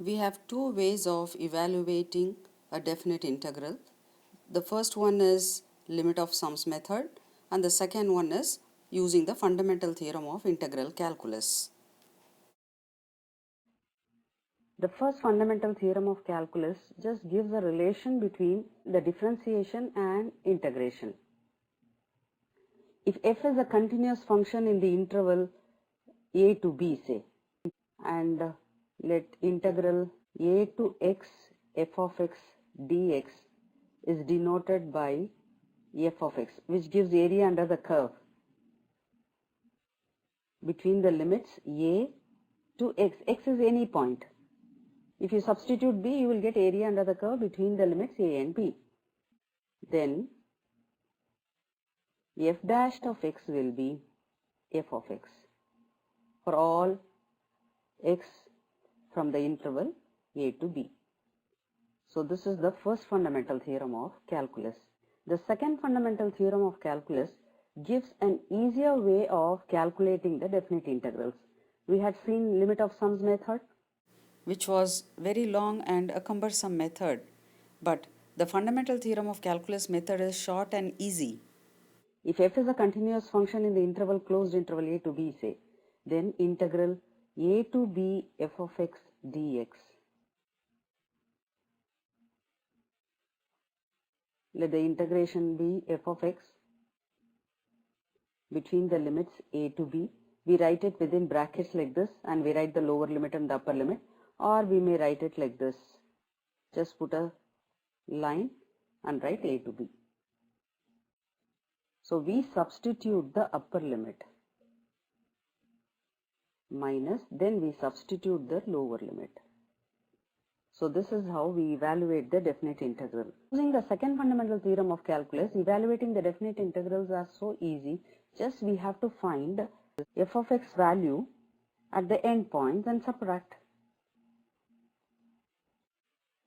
We have two ways of evaluating a definite integral. The first one is limit of sums method, and the second one is using the fundamental theorem of integral calculus. The first fundamental theorem of calculus just gives a relation between the differentiation and integration. If f is a continuous function in the interval a to b, say, and let integral a to x f of x dx is denoted by f of x, which gives area under the curve between the limits a to x. X is any point. If you substitute b, you will get area under the curve between the limits a and b. Then f dash of x will be f of x for all x from the interval a to b. So this is the first fundamental theorem of calculus. The second fundamental theorem of calculus gives an easier way of calculating the definite integrals. We had seen limit of sums method, which was very long and a cumbersome method, but the fundamental theorem of calculus method is short and easy. If f is a continuous function in the interval closed interval a to b, say, then integral a to b f of x dx. Let the integration be f of x between the limits a to b. We write it within brackets like this, and we write the lower limit and the upper limit, or we may write it like this. Just put a line and write a to b. So we substitute the upper limit minus, then we substitute the lower limit. So this is how we evaluate the definite integral. Using the second fundamental theorem of calculus, evaluating the definite integrals are so easy. Just we have to find f of x value at the end points and subtract.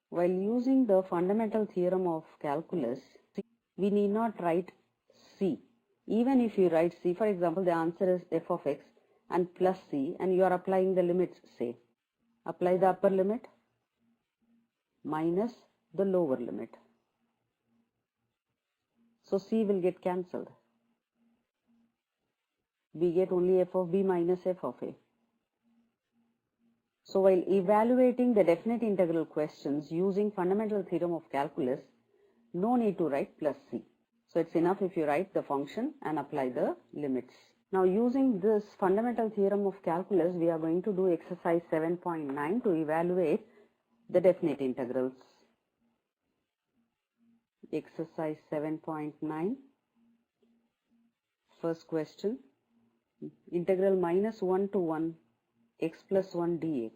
While using the fundamental theorem of calculus, we need not write c. Even if you write c, for example, the answer is f of x and plus c, and you are applying the limits, say, apply the upper limit minus the lower limit. So c will get cancelled. We get only f of b minus f of a. So while evaluating the definite integral questions using fundamental theorem of calculus, no need to write plus c. So it's enough if you write the function and apply the limits. Now using this fundamental theorem of calculus, we are going to do exercise 7.9 to evaluate the definite integrals. Exercise 7.9. First question. Integral minus 1 to 1 x plus 1 dx.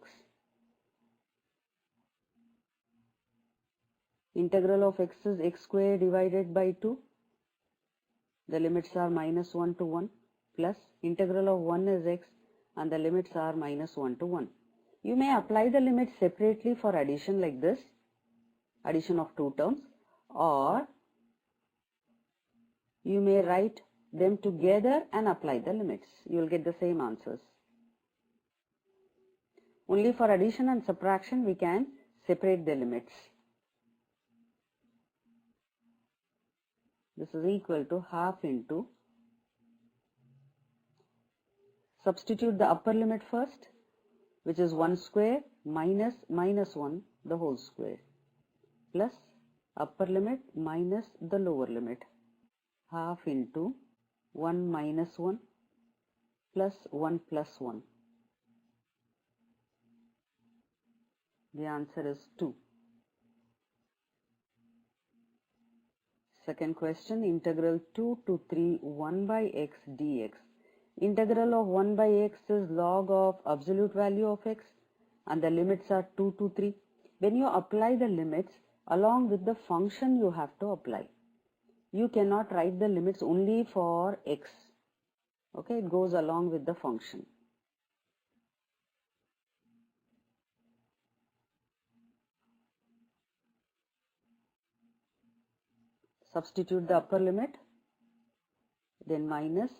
Integral of x is x square divided by 2. The limits are minus 1 to 1, plus integral of 1 is x and the limits are minus 1 to 1. You may apply the limits separately for addition like this, addition of two terms, or you may write them together and apply the limits. You will get the same answers. Only for addition and subtraction we can separate the limits. This is equal to half into, substitute the upper limit first, which is 1 square minus minus 1 the whole square, plus upper limit minus the lower limit, half into 1 minus 1 plus 1 plus 1. The answer is 2. Second question, integral 2 to 3 1 by x dx. Integral of 1 by x is log of absolute value of x and the limits are 2 to 3. When you apply the limits, along with the function you have to apply. You cannot write the limits only for x. Okay, it goes along with the function. Substitute the upper limit, then minus,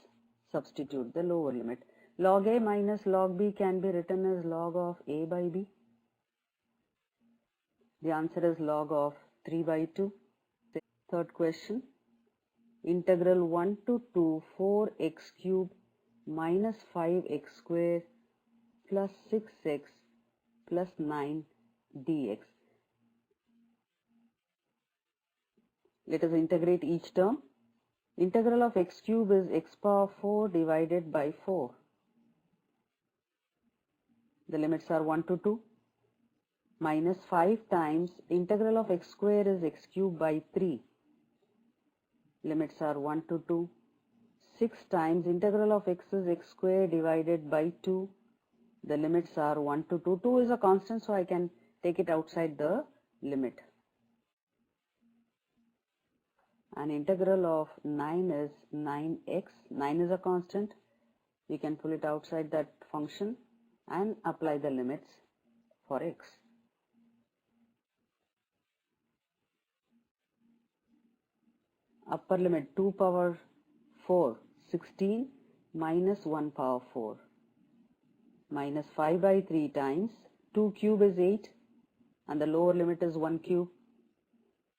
substitute the lower limit. Log a minus log b can be written as log of a by b. The answer is log of 3 by 2. Third question. Integral 1 to 2 4x cube minus 5x square plus 6x plus 9 dx. Let us integrate each term. Integral of x cube is x power 4 divided by 4. The limits are 1 to 2. Minus 5 times integral of x square is x cube by 3. Limits are 1 to 2. 6 times integral of x is x square divided by 2. The limits are 1 to 2. 2 is a constant, so I can take it outside the limit. And integral of 9 is 9x. 9 is a constant. We can pull it outside that function and apply the limits for x. Upper limit 2 power 4, 16 minus 1 power 4. Minus 5 by 3 times 2 cube is 8 and the lower limit is 1 cube.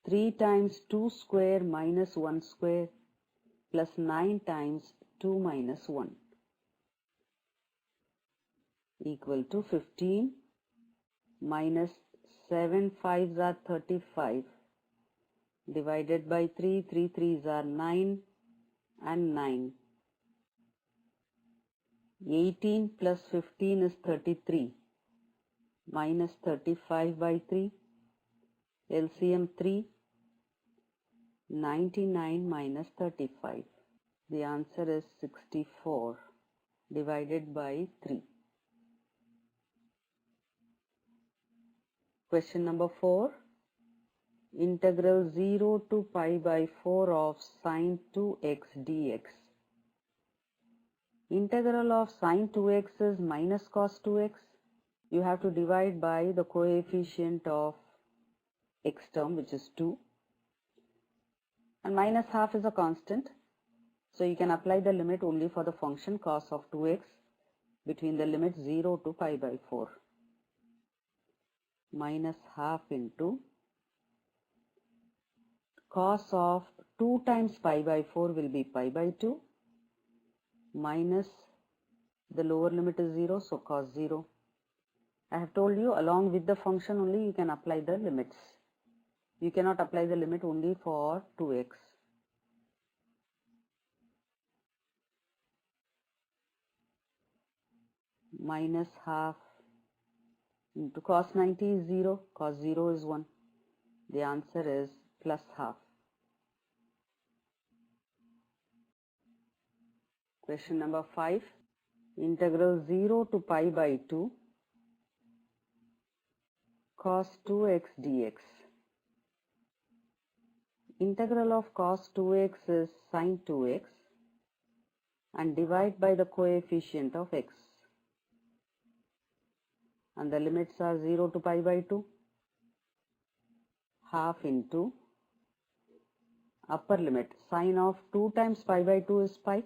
3 times 2 square minus 1 square plus 9 times 2 minus 1 equal to 15 minus 7 5s are 35 divided by 3, 3 3s are 9 and 9. 18 plus 15 is 33 minus 35 by 3. LCM 3. 99 minus 35. The answer is 64 divided by 3. Question number 4. Integral 0 to pi by 4 of sine 2x dx. Integral of sine 2x is minus cos 2x. You have to divide by the coefficient of x term, which is 2. And minus half is a constant. So you can apply the limit only for the function cos of 2x between the limits 0 to pi by 4. Minus half into cos of 2 times pi by 4 will be pi by 2 minus the lower limit is 0, so cos 0. I have told you along with the function only you can apply the limits. You cannot apply the limit only for 2x. Minus half into cos 90 is 0, cos 0 is 1. The answer is plus half. Question number 5. Integral 0 to pi by 2 cos 2x dx. Integral of cos 2x is sin 2x and divide by the coefficient of x. And the limits are 0 to pi by 2. Half into upper limit. Sine of 2 times pi by 2 is pi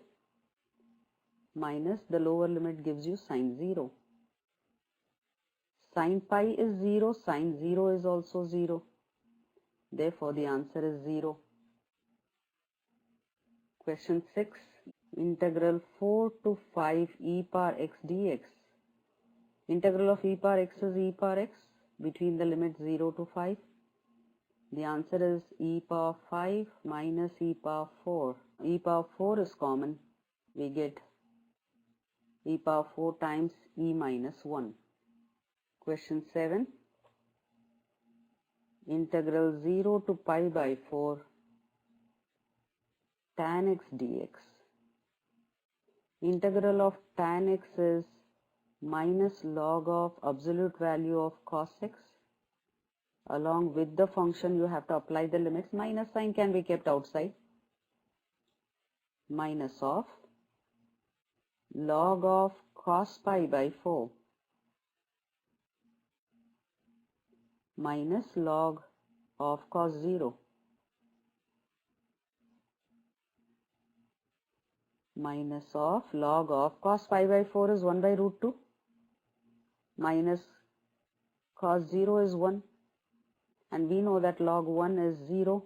minus the lower limit gives you sine 0. Sine pi is 0, sine 0 is also 0. Therefore, the answer is 0. Question 6. Integral 4 to 5 e power x dx. Integral of e power x is e power x between the limits 0 to 5. The answer is e power 5 minus e power 4. E power 4 is common. We get e power 4 times e minus 1. Question 7. Integral 0 to pi by 4 tan x dx. Integral of tan x is minus log of absolute value of cos x. Along with the function you have to apply the limits. Minus sign can be kept outside. Minus of log of cos pi by 4 minus log of cos 0 minus of log of cos pi by 4 is 1 by root 2 minus cos 0 is 1 and we know that log 1 is 0,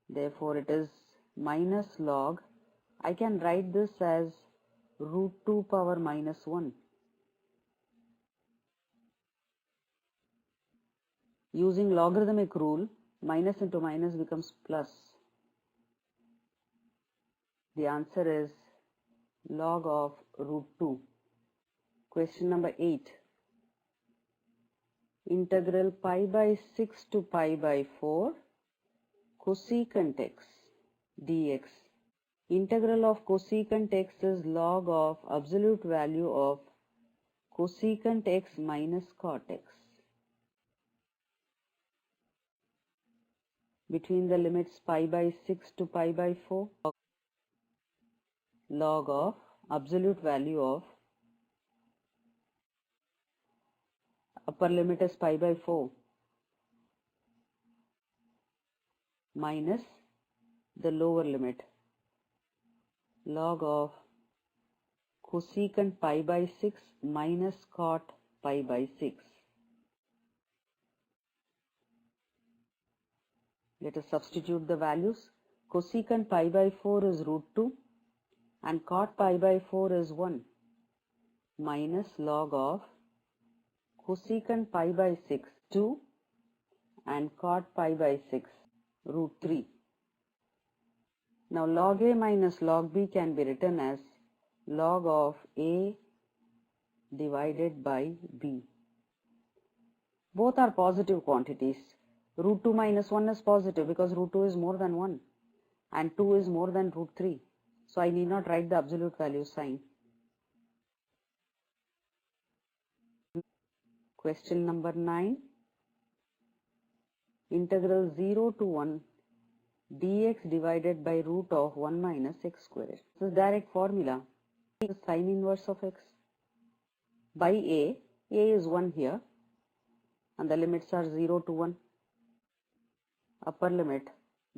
therefore it is minus log. I can write this as root 2 power minus 1. Using logarithmic rule, minus into minus becomes plus. The answer is log of root 2. Question number 8. Integral pi by 6 to pi by 4 cosecant x dx. Integral of cosecant x is log of absolute value of cosecant x minus cot x. Between the limits pi by 6 to pi by 4, log of absolute value of upper limit is pi by 4 minus the lower limit, log of cosecant pi by 6 minus cot pi by 6. Let us substitute the values. Cosecant pi by 4 is root 2 and cot pi by 4 is 1 minus log of cosecant pi by 6 2 and cot pi by 6 root 3. Now log a minus log b can be written as log of a divided by b. Both are positive quantities. Root 2 minus 1 is positive because root 2 is more than 1 and 2 is more than root 3. So I need not write the absolute value sign. Question number 9. Integral 0 to 1 dx divided by root of 1 minus x square. This is direct formula. Sine inverse of x by a. A is 1 here and the limits are 0 to 1. Upper limit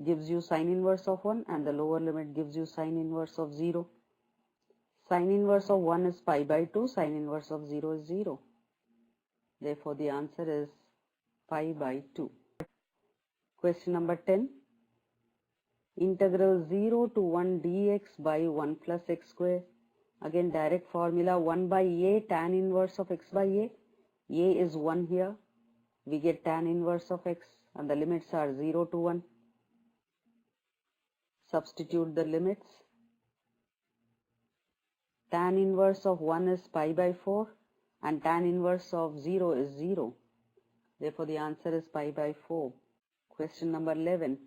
gives you sine inverse of 1 and the lower limit gives you sine inverse of 0. Sine inverse of 1 is pi by 2, sine inverse of 0 is 0. Therefore the answer is pi by 2. Question number 10. Integral 0 to 1 dx by 1 plus x square. Again direct formula, 1 by a tan inverse of x by a. A is 1 here. We get tan inverse of x and the limits are 0 to 1. Substitute the limits. Tan inverse of 1 is pi by 4 and tan inverse of 0 is 0. Therefore the answer is pi by 4. Question number 11.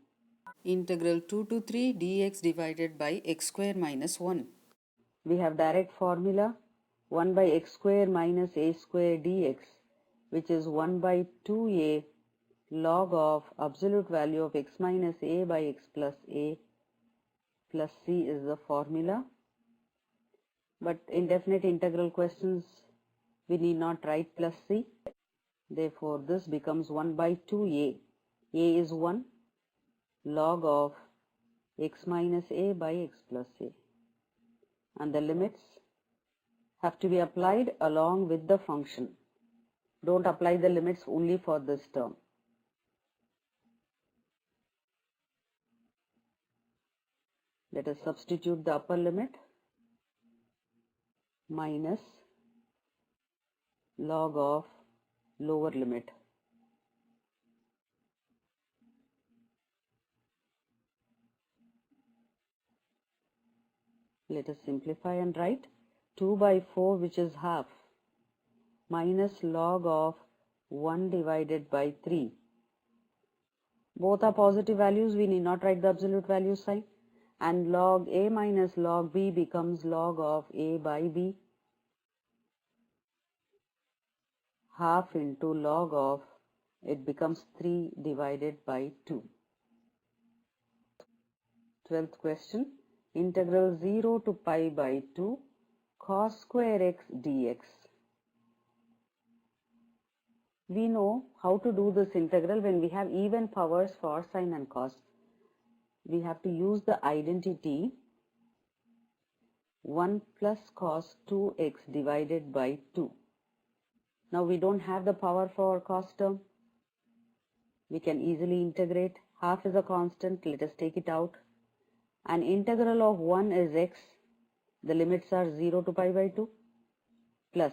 Integral 2 to 3 dx divided by x square minus 1. We have direct formula, 1 by x square minus a square dx, which is 1 by 2a log of absolute value of x minus a by x plus a plus c is the formula. But in definite integral questions, we need not write plus c. Therefore, this becomes 1 by 2a. A is 1 log of x minus a by x plus a. And the limits have to be applied along with the function. Don't apply the limits only for this term. Let us substitute the upper limit minus log of lower limit. Let us simplify and write 2 by 4, which is half, minus log of 1 divided by 3. Both are positive values, we need not write the absolute value sign. And log a minus log b becomes log of a by b. Half into log of, it becomes 3 divided by 2. 12th question. Integral 0 to pi by 2 cos square x dx. We know how to do this integral when we have even powers for sine and cos. We have to use the identity 1 plus cos 2x divided by 2. Now we don't have the power for cos term. We can easily integrate. Half is a constant, let us take it out. And integral of 1 is x, the limits are 0 to pi by 2, plus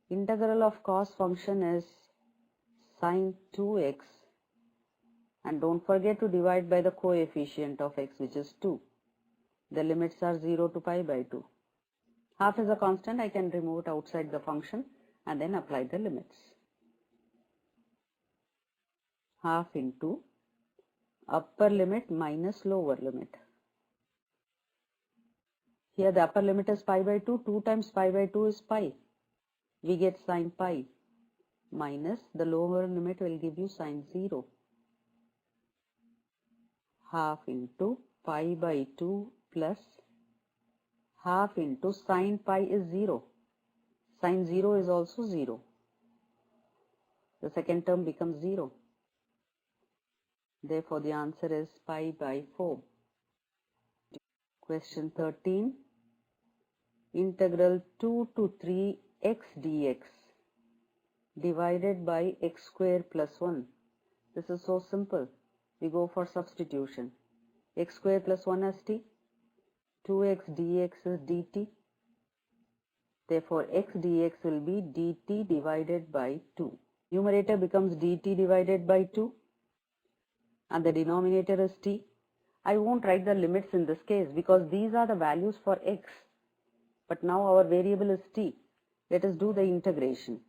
integral of cos function is sine 2x, and don't forget to divide by the coefficient of x, which is 2. The limits are 0 to pi by 2. Half is a constant, I can remove it outside the function and then apply the limits. Half into upper limit minus lower limit. Here the upper limit is pi by 2, 2 times pi by 2 is pi. We get sine pi, minus the lower limit will give you sine 0. Half into pi by 2 plus half into sine pi is 0. Sine 0 is also 0. The second term becomes 0. Therefore, the answer is pi by 4. Question 13. Integral 2 to 3 x dx divided by x square plus 1. This is so simple. We go for substitution. X square plus 1 as t. 2x dx is dt. Therefore, x dx will be dt divided by 2. Numerator becomes dt divided by 2. And the denominator is t. I won't write the limits in this case because these are the values for x. But now our variable is t. Let us do the integration,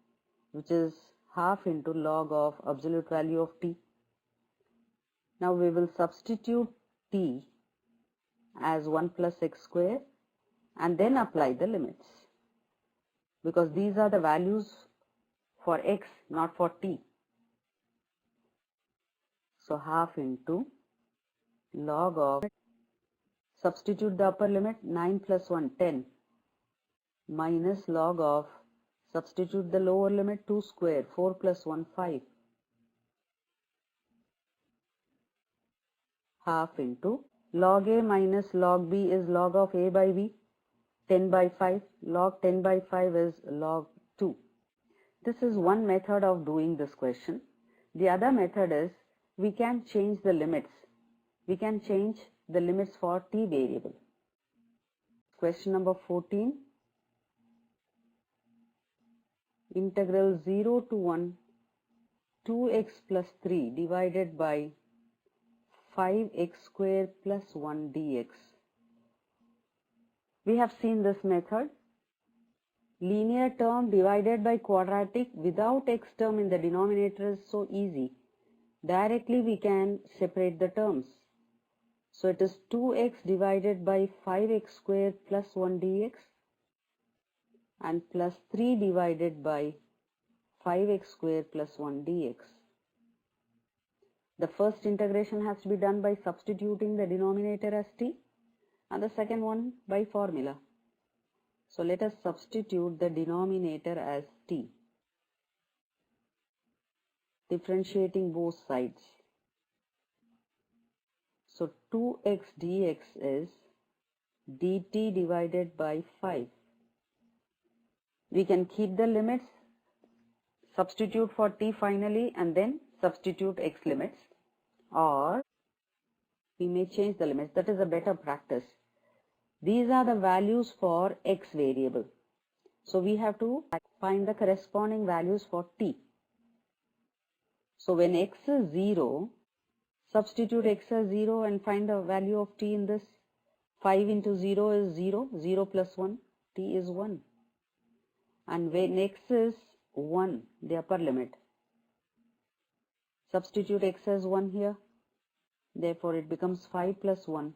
which is half into log of absolute value of t. Now we will substitute t as 1 plus x square and then apply the limits, because these are the values for x, not for t. So half into log of, substitute the upper limit, 9 plus 1, 10, minus log of, substitute the lower limit, 2 square, 4 plus 1, 5. Half into log a minus log b is log of a by b, 10 by 5. Log 10 by 5 is log 2. This is one method of doing this question. The other method is we can change the limits. We can change the limits for t variable. Question number 14. Integral 0 to 1 2x plus 3 divided by 5x square plus 1 dx. We have seen this method. Linear term divided by quadratic without x term in the denominator is so easy. Directly we can separate the terms. So it is 2x divided by 5x square plus 1 dx and plus 3 divided by 5x square plus 1 dx. The first integration has to be done by substituting the denominator as t and the second one by formula. So let us substitute the denominator as t, differentiating both sides. So 2x dx is dt divided by 5. We can keep the limits, substitute for t finally and then substitute x limits, or we may change the limits. That is a better practice. These are the values for x variable. So we have to find the corresponding values for t. So when x is 0, substitute x as 0 and find the value of t in this. 5 into 0 is 0, 0 plus 1, t is 1. And when x is 1, the upper limit, substitute x as 1 here. Therefore it becomes 5 plus 1,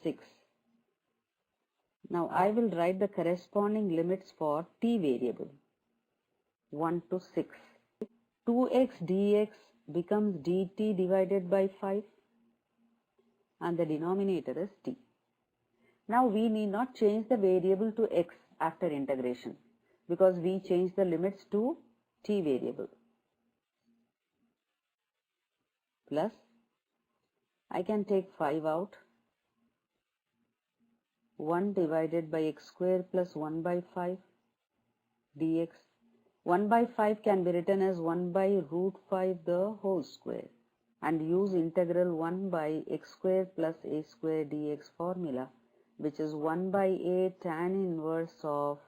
6. Now I will write the corresponding limits for t variable, 1 to 6. 2x dx becomes dt divided by 5 and the denominator is t. Now we need not change the variable to x after integration because we change the limits to t variable. Plus, I can take 5 out. 1 divided by x square plus 1 by 5 dx 1 by 5 can be written as 1 by root 5 the whole square, and use integral 1 by x square plus a square dx formula, which is 1 by a tan inverse of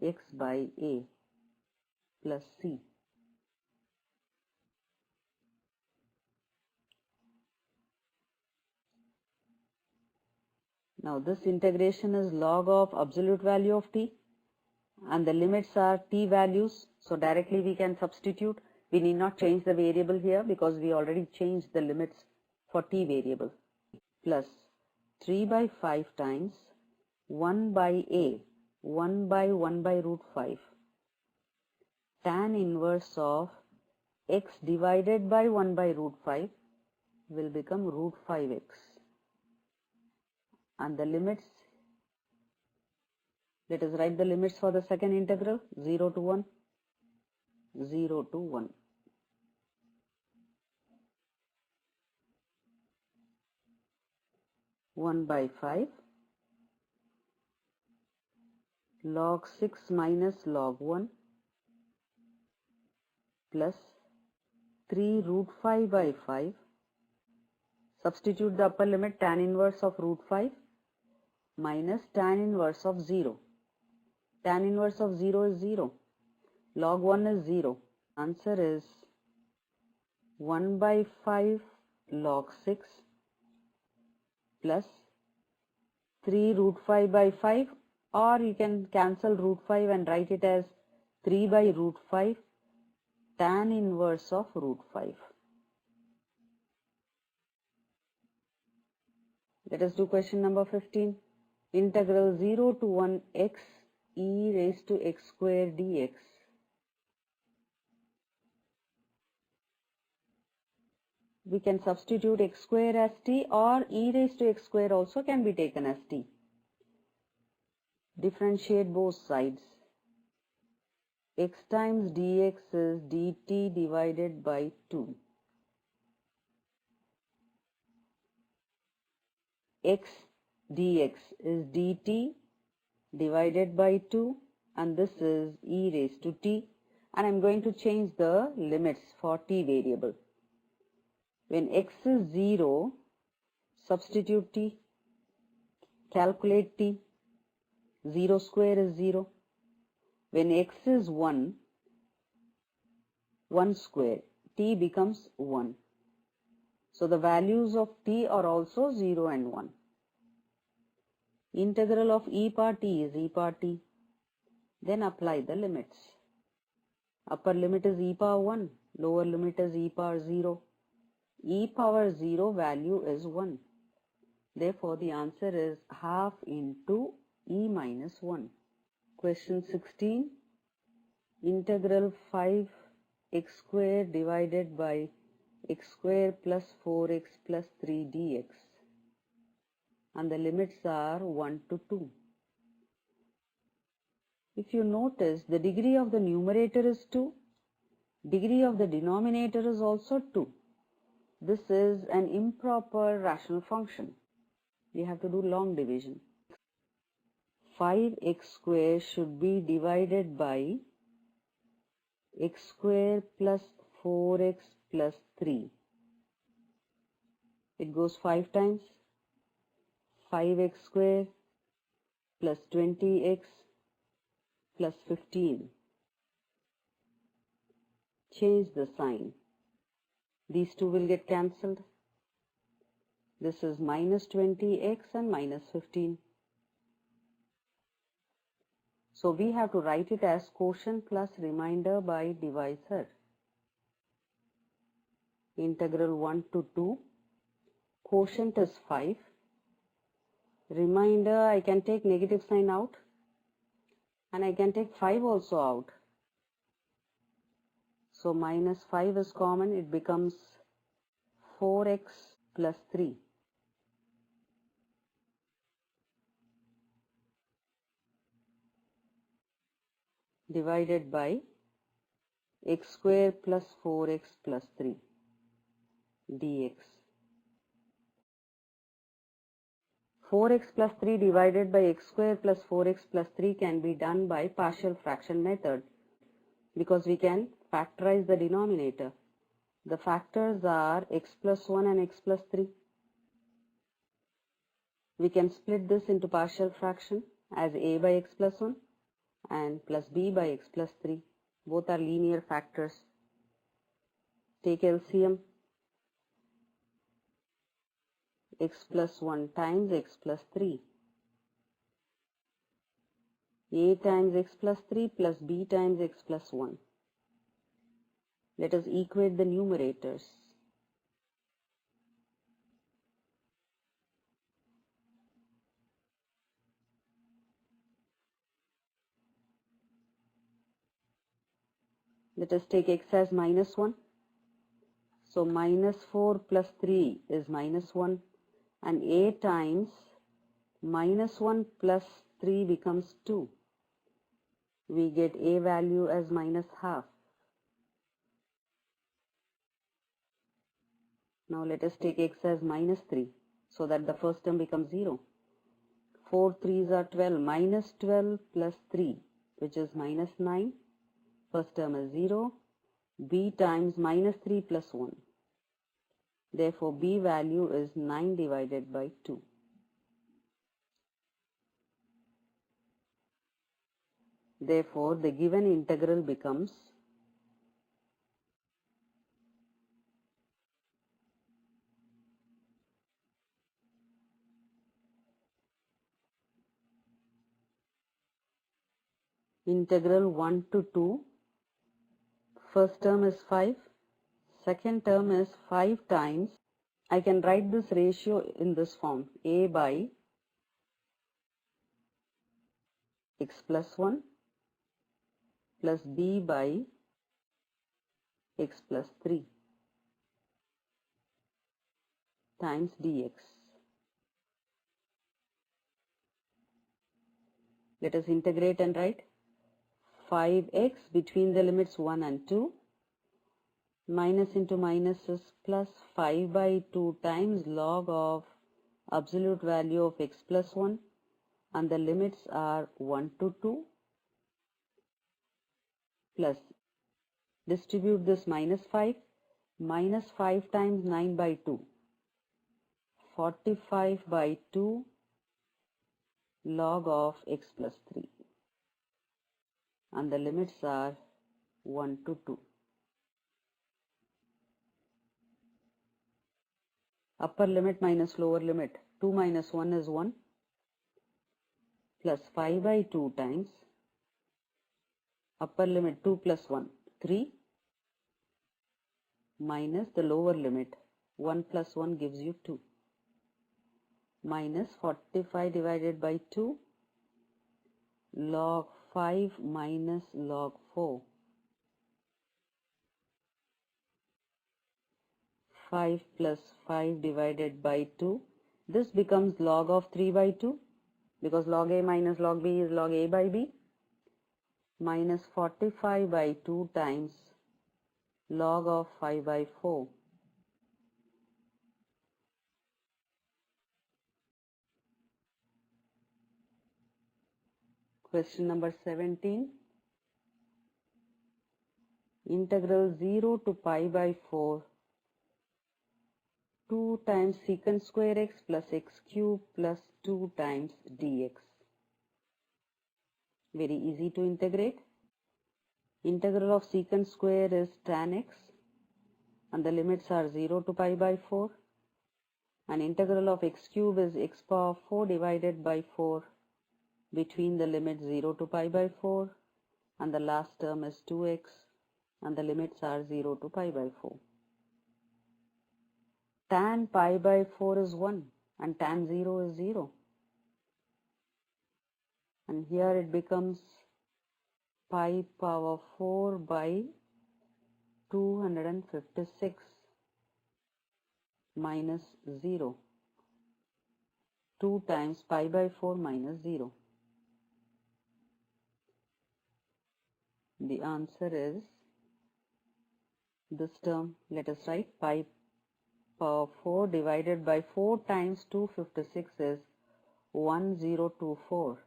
x by a plus c. Now this integration is log of absolute value of t, and the limits are t values, so directly we can substitute. We need not change the variable here because we already changed the limits for t variable. Plus 3 by 5 times 1 by a, 1 by root 5, tan inverse of x divided by 1 by root 5 will become root 5x, and the limits, let us write the limits for the second integral, 0 to 1, 0 to 1. One by 5 log 6 minus log 1 plus 3 root 5 by 5. Substitute the upper limit, tan inverse of root 5 minus tan inverse of 0. Tan inverse of 0 is 0. Log 1 is 0. Answer is 1 by 5 log 6 plus 3 root 5 by 5, or you can cancel root 5 and write it as 3 by root 5 tan inverse of root 5. Let us do question number 15. Integral 0 to 1 x e raised to x square dx. We can substitute x square as t, or e raised to x square also can be taken as t. Differentiate both sides. X times dx is dt divided by 2. X dx is dt divided by 2, and this is e raised to t, and I am going to change the limits for t variable. When x is 0, substitute t, calculate t, 0 square is 0. When x is 1, 1 square, t becomes 1. So the values of t are also 0 and 1. Integral of e power t is e power t. Then apply the limits. Upper limit is e power 1, lower limit is e power 0. E power 0 value is 1. Therefore, the answer is half into e minus 1. Question 16. Integral 5 x square divided by x square plus 4x plus 3 dx. And the limits are 1 to 2. If you notice, the degree of the numerator is 2. Degree of the denominator is also 2. This is an improper rational function. We have to do long division. 5x square should be divided by x square plus 4x plus 3. It goes 5 times. 5x square plus 20x plus 15. Change the sign. These two will get cancelled. This is minus 20x and minus 15. So we have to write it as quotient plus remainder by divisor. Integral 1 to 2. Quotient is 5. Remainder, I can take negative sign out, and I can take 5 also out. So minus 5 is common, it becomes 4x plus 3. Divided by x square plus 4x plus 3 dx. 4x plus 3 divided by x square plus 4x plus 3 can be done by partial fraction method because we can factorize the denominator. The factors are x plus 1 and x plus 3. We can split this into partial fraction as a by x plus 1 and plus b by x plus 3. Both are linear factors. Take LCM. X plus 1 times x plus 3. A times x plus 3 plus b times x plus 1. Let us equate the numerators. Let us take x as minus 1. So minus 4 plus 3 is minus 1 and a times minus 1 plus 3 becomes 2. We get a value as minus half. Now let us take x as minus 3 so that the first term becomes 0. 4 3s are 12. Minus 12 plus 3 which is minus 9. First term is 0. B times minus 3 plus 1. Therefore b value is 9 divided by 2. Therefore the given integral becomes integral 1 to 2. First term is 5. Second term is 5 times. I can write this ratio in this form. A by x plus 1 plus b by x plus 3 times dx. Let us integrate and write 5x between the limits 1 and 2. Minus into minus is plus 5 by 2 times log of absolute value of x plus 1 and the limits are 1 to 2 plus distribute this minus 5 times 9 by 2 45 by 2 log of x plus 3 and the limits are 1 to 2. Upper limit minus lower limit, 2 minus 1 is 1 plus 5 by 2 times upper limit 2 plus 1, 3 minus the lower limit 1 plus 1 gives you 2 minus 45 divided by 2 log 5 minus log 4. 5 plus 5 divided by 2. This becomes log of 3 by 2 because log a minus log b is log a by b minus 45 by 2 times log of 5 by 4. Question number 17. Integral 0 to pi by 4 2 times secant square x plus x cube plus 2 times dx. Very easy to integrate. Integral of secant square is tan x and the limits are 0 to pi by 4 and integral of x cube is x power 4 divided by 4 between the limits 0 to pi by 4 and the last term is 2x and the limits are 0 to pi by 4. Tan pi by 4 is 1 and tan 0 is 0. And here it becomes pi power 4 by 256 minus 0. 2 times pi by 4 minus 0. The answer is this term. Let us write pi power 4 divided by 4 times 256 is 1024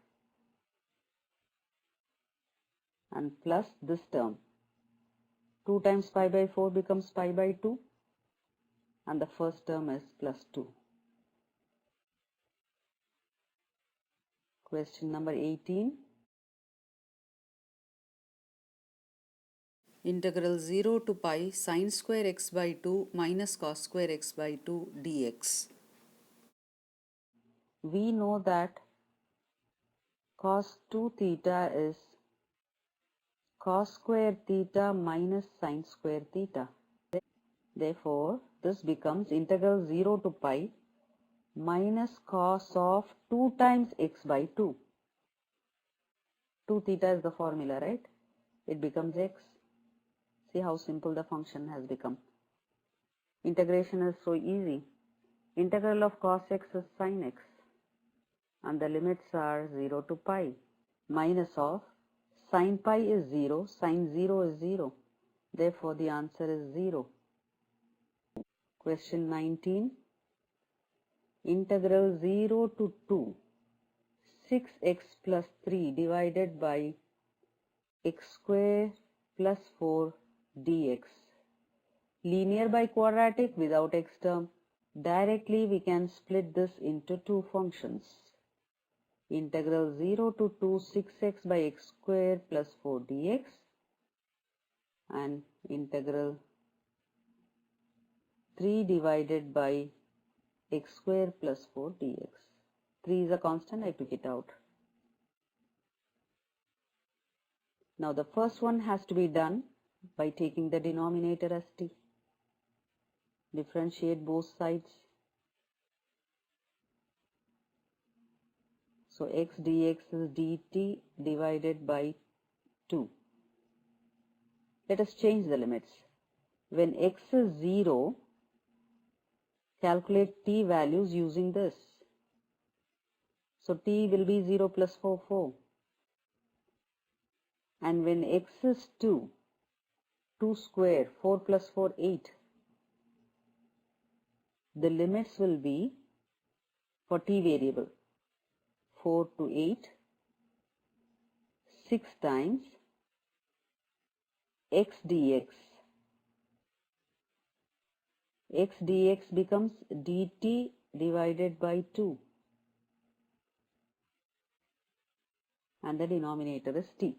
and plus this term. 2 times pi by 4 becomes pi by 2 and the first term is plus 2. Question number 18. Integral 0 to pi sin square x by 2 minus cos square x by 2 dx. We know that cos 2 theta is cos square theta minus sin square theta. Therefore, this becomes integral 0 to pi minus cos of 2 times x by 2. 2 theta is the formula, right? It becomes x. See how simple the function has become. Integration is so easy. Integral of cos x is sin x and the limits are 0 to pi. Minus of sin pi is 0, sin 0 is 0. Therefore, the answer is 0. Question 19. Integral 0 to 2 6x plus 3 divided by x square plus 4 dx. Linear by quadratic without x term. Directly we can split this into two functions. Integral 0 to 2 6x by x square plus 4 dx and integral 3 divided by x square plus 4 dx. 3 is a constant, I took it out. Now the first one has to be done by taking the denominator as t. Differentiate both sides. So x dx is dt divided by 2. Let us change the limits. When x is 0, calculate t values using this. So t will be 0 plus 4, 4. And when x is 2, 2 square, 4 plus 4, 8. The limits will be for t variable 4 to 8, 6 times x dx. X dx becomes dt divided by 2 and the denominator is t.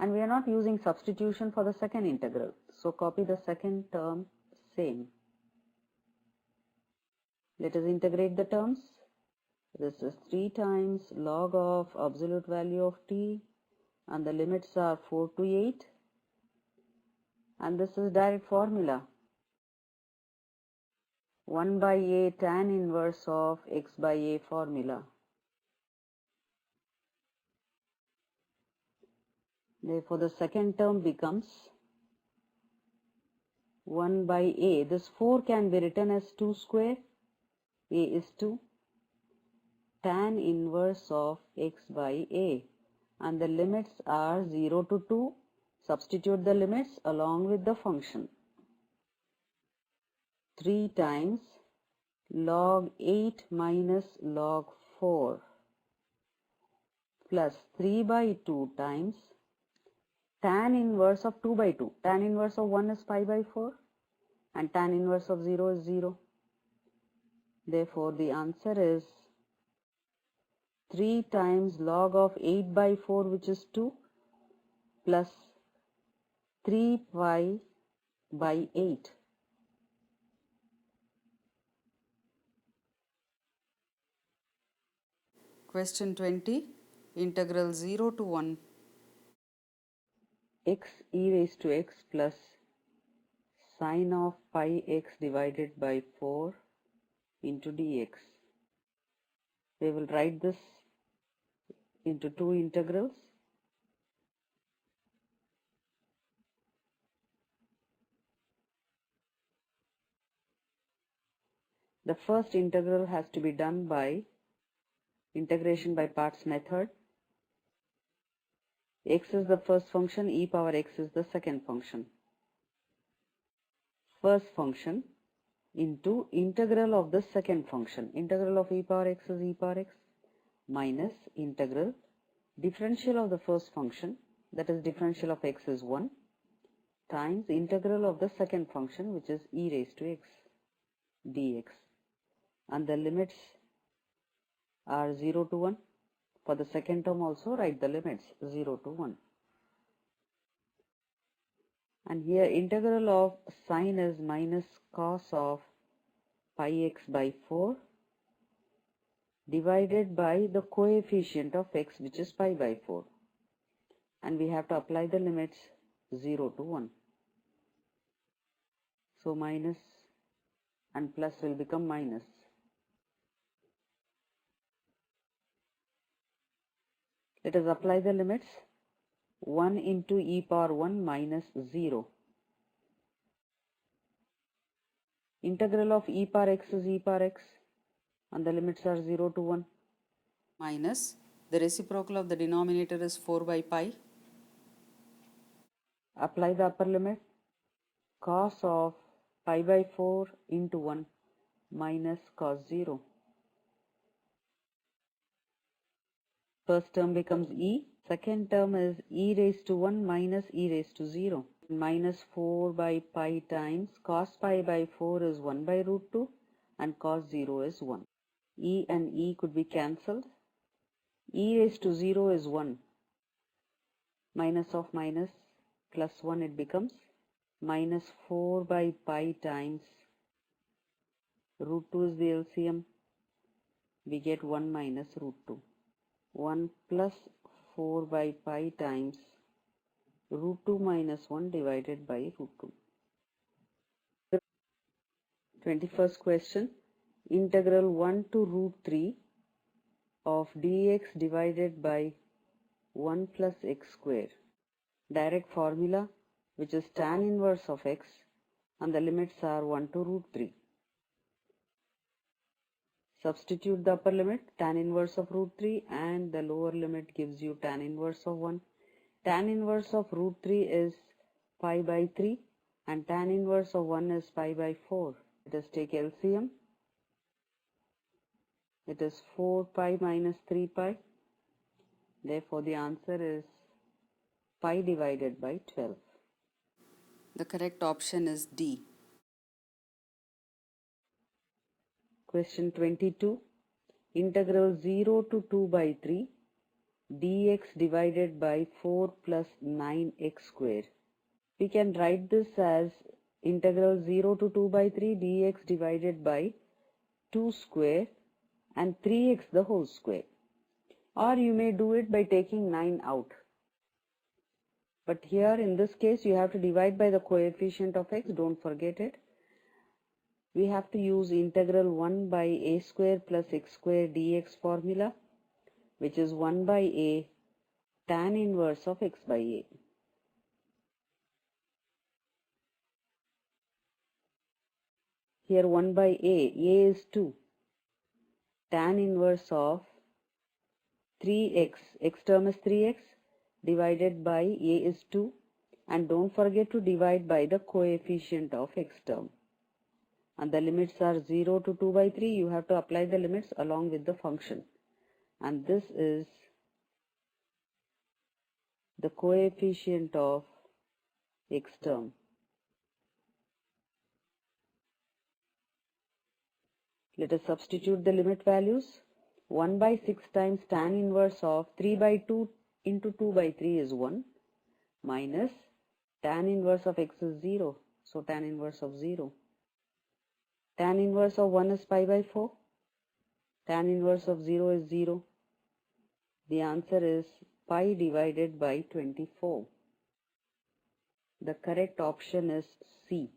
And we are not using substitution for the second integral. So copy the second term same. Let us integrate the terms. This is 3 times log of absolute value of t and the limits are 4 to 8 and this is direct formula. 1 by a tan inverse of x by a formula. Therefore, the second term becomes 1 by a. This 4 can be written as 2 square. A is 2. Tan inverse of x by a. And the limits are 0 to 2. Substitute the limits along with the function. 3 times log 8 minus log 4 plus 3 by 2 times tan inverse of 2 by 2. Tan inverse of 1 is pi by 4 and tan inverse of 0 is 0. Therefore, the answer is 3 times log of 8 by 4 which is 2 plus 3 pi by 8. Question 20. Integral 0 to 1 x e raised to x plus sine of pi x divided by 4 into dx. We will write this into two integrals. The first integral has to be done by integration by parts method. X is the first function, e power x is the second function. First function into integral of the second function. Integral of e power x is e power x. minus integral differential of the first function, that is differential of x is 1, times integral of the second function, which is e raised to x dx, and the limits are 0 to 1. For the second term also write the limits 0 to 1. And here integral of sine is minus cos of pi x by 4 divided by the coefficient of x, which is pi by 4. And we have to apply the limits 0 to 1. So minus and plus will become minus. Let us apply the limits. 1 into e power 1 minus 0. Integral of e power x is e power x, and the limits are 0 to 1. Minus, the reciprocal of the denominator is 4 by pi. Apply the upper limit. Cos of pi by 4 into 1 minus cos 0. First term becomes e. Second term is e raised to 1 minus e raised to 0. Minus 4 by pi times cos pi by 4 is 1 by root 2 and cos 0 is 1. E and e could be cancelled. E raised to 0 is 1. Minus of minus plus 1, it becomes minus 4 by pi times root 2 is the LCM. We get 1 minus root 2. 1 plus 4 by pi times root 2 minus 1 divided by root 2. 21st question. Integral 1 to root 3 of dx divided by 1 plus x square. Direct formula, which is tan inverse of x, and the limits are 1 to root 3. Substitute the upper limit, tan inverse of root 3, and the lower limit gives you tan inverse of 1. Tan inverse of root 3 is pi by 3, and tan inverse of 1 is pi by 4. Let us take LCM. It is 4 pi minus 3 pi. Therefore, the answer is pi divided by 12. The correct option is D. Question 22. Integral 0 to 2 by 3 dx divided by 4 plus 9x square. We can write this as integral 0 to 2 by 3 dx divided by 2 square and 3x the whole square. Or you may do it by taking 9 out. But here in this case you have to divide by the coefficient of x, don't forget it. We have to use integral 1 by a square plus x square dx formula, which is 1 by a tan inverse of x by a. Here 1 by a is 2. Tan inverse of 3x, x term is 3x, divided by a is 2, and don't forget to divide by the coefficient of x term. And the limits are 0 to 2 by 3. You have to apply the limits along with the function. And this is the coefficient of x term. Let us substitute the limit values. 1 by 6 times tan inverse of 3 by 2 into 2 by 3 is 1, minus tan inverse of x is 0. So tan inverse of 0. Tan inverse of 1 is pi by 4. Tan inverse of 0 is 0. The answer is pi divided by 24. The correct option is C.